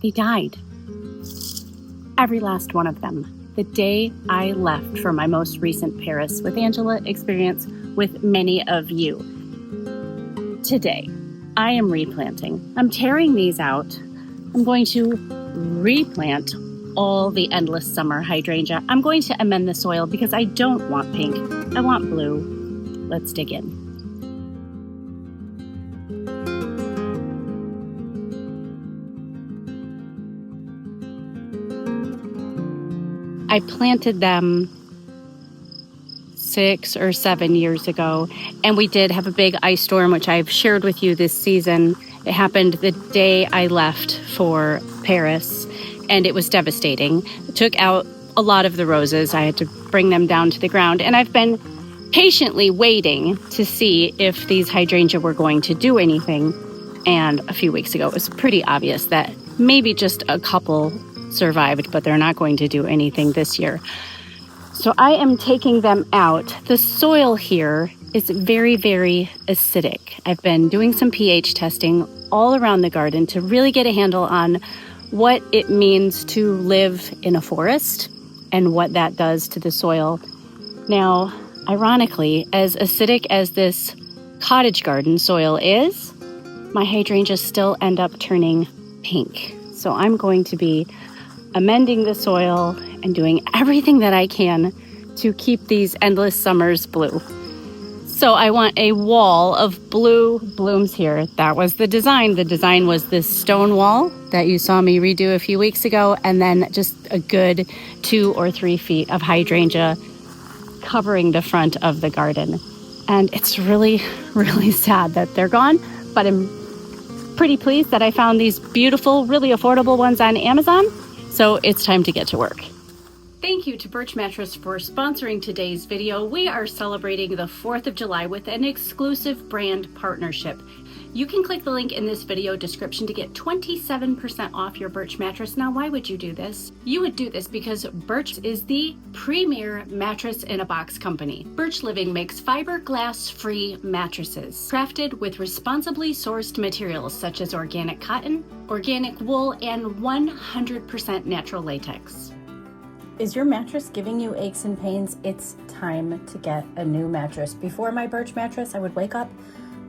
They died. Every last one of them. The day I left for my most recent Paris with Angela experience with many of you. Today, I am replanting. I'm tearing these out. I'm going to replant all the endless summer hydrangea. I'm going to amend the soil because I don't want pink. I want blue. Let's dig in. I planted them 6 or 7 years ago, and we did have a big ice storm, which I've shared with you this season. It happened the day I left for Paris, and it was devastating. It took out a lot of the roses. I had to bring them down to the ground, and I've been patiently waiting to see if these hydrangea were going to do anything. And a few weeks ago, it was pretty obvious that maybe just a couple survived, but they're not going to do anything this year. So I am taking them out. The soil here is very, very acidic. I've been doing some pH testing all around the garden to really get a handle on what it means to live in a forest and what that does to the soil. Now, ironically, as acidic as this cottage garden soil is, my hydrangeas still end up turning pink. So I'm going to be amending the soil and doing everything that I can to keep these endless summers blue. So I want a wall of blue blooms here. That was the design. The design was this stone wall that you saw me redo a few weeks ago, and then just a good 2 or 3 feet of hydrangea covering the front of the garden. And it's really, really sad that they're gone, but I'm pretty pleased that I found these beautiful, really affordable ones on Amazon. So it's time to get to work. Thank you to Birch Mattress for sponsoring today's video. We are celebrating the 4th of July with an exclusive brand partnership. You can click the link in this video description to get 27% off your Birch mattress. Now, why would you do this? You would do this because Birch is the premier mattress in a box company. Birch Living makes fiberglass-free mattresses crafted with responsibly sourced materials such as organic cotton, organic wool, and 100% natural latex. Is your mattress giving you aches and pains? It's time to get a new mattress. Before my Birch mattress, I would wake up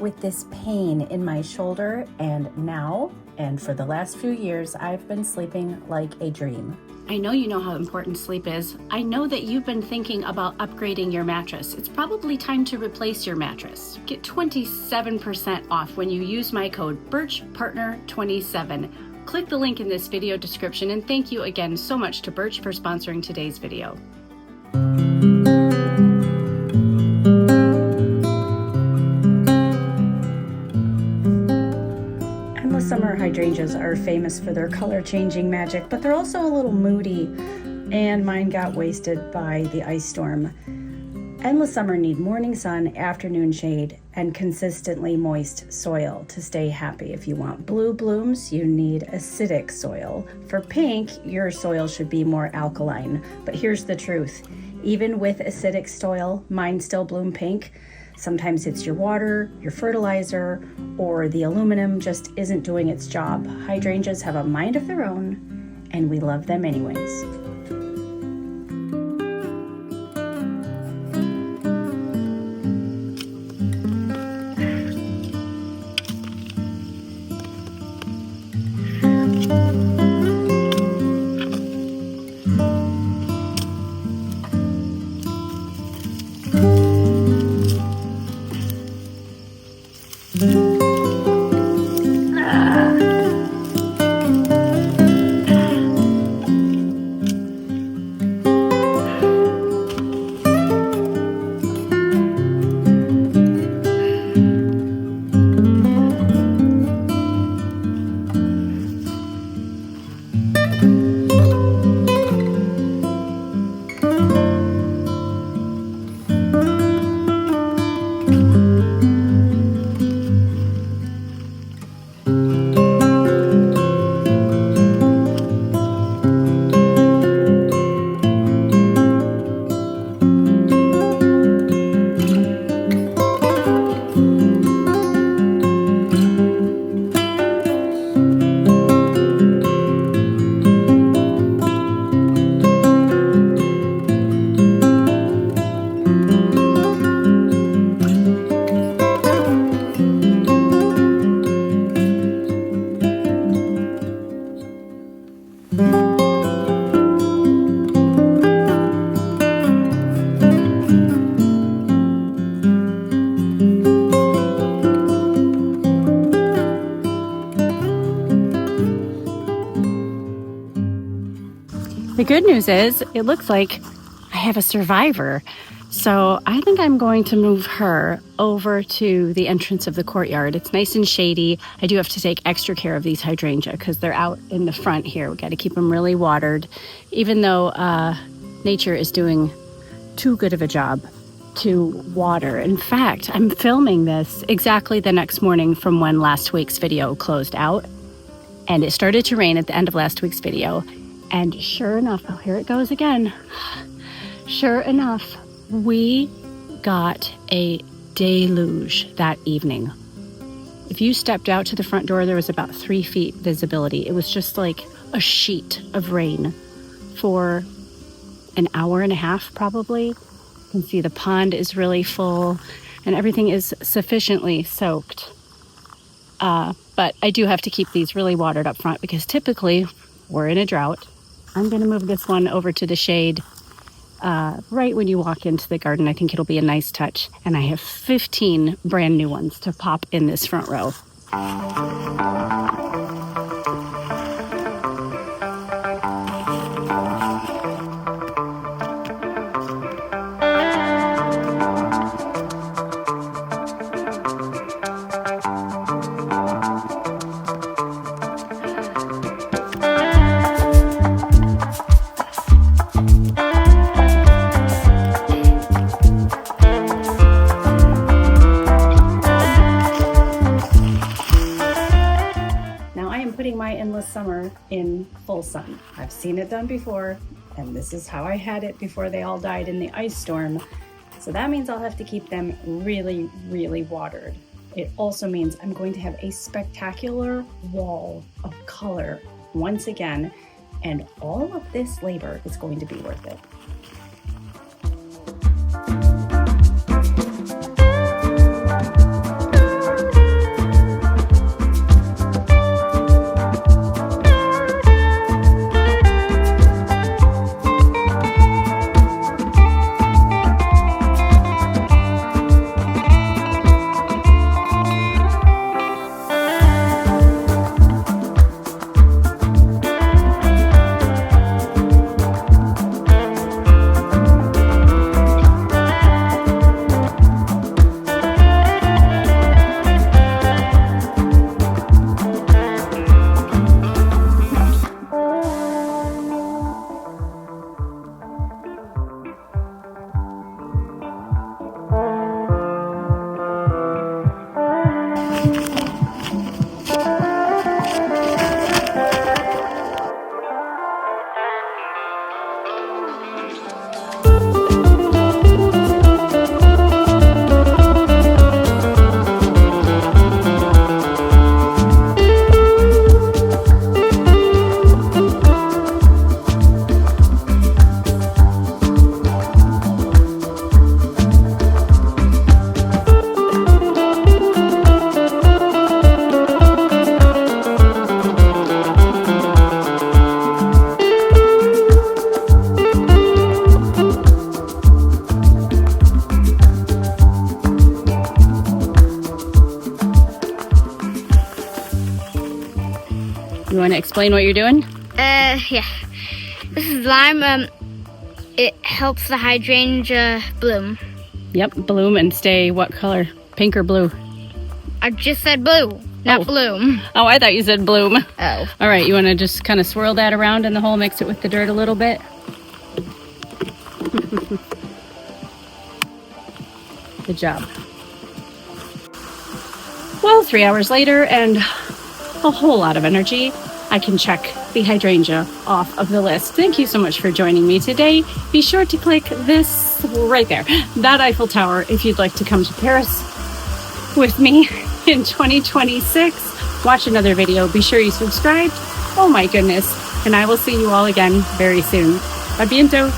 with this pain in my shoulder, and now, and for the last few years, I've been sleeping like a dream. I know you know how important sleep is. I know that you've been thinking about upgrading your mattress. It's probably time to replace your mattress. Get 27% off when you use my code BirchPartner27. Click the link in this video description, and thank you again so much to Birch for sponsoring today's video. Endless summer hydrangeas are famous for their color changing magic, but they're also a little moody, and mine got wasted by the ice storm. Endless summer need morning sun, afternoon shade, and consistently moist soil to stay happy. If you want blue blooms, you need acidic soil. For pink, your soil should be more alkaline. But here's the truth. Even with acidic soil, mine still bloom pink. Sometimes it's your water, your fertilizer, or the aluminum just isn't doing its job. Hydrangeas have a mind of their own, and we love them anyways. the good news is it looks like I have a survivor. So I think I'm going to move her over to the entrance of the courtyard. It's nice and shady. I do have to take extra care of these hydrangea because they're out in the front here. We got to keep them really watered, even though nature is doing too good of a job to water. In fact, I'm filming this exactly the next morning from when last week's video closed out. And it started to rain at the end of last week's video. And sure enough, oh, here it goes again. Sure enough, we got a deluge that evening. If you stepped out to the front door, there was about 3 feet visibility. It was just like a sheet of rain for an hour and a half, probably. You can see the pond is really full and everything is sufficiently soaked. But I do have to keep these really watered up front because typically we're in a drought. I'm going to move this one over to the shade right when you walk into the garden. I think it'll be a nice touch. And I have 15 brand new ones to pop in this front row. Summer in full sun. I've seen it done before, and this is how I had it before they all died in the ice storm. So that means I'll have to keep them really, really watered. It also means I'm going to have a spectacular wall of color once again, and all of this labor is going to be worth it. You want to explain what you're doing? Yeah. This is lime. It helps the hydrangea bloom. Yep, bloom and stay what color? Pink or blue? I just said blue, not bloom. Oh, I thought you said bloom. Oh. All right, you want to just kind of swirl that around in the hole, mix it with the dirt a little bit? Good job. Well, 3 hours later and a whole lot of energy, I can check the hydrangea off of the list. Thank you so much for joining me today. Be sure to click this right there, that Eiffel Tower, if you'd like to come to Paris with me in 2026. Watch another video. Be sure you subscribe. Oh my goodness. And I will see you all again very soon. A bientôt.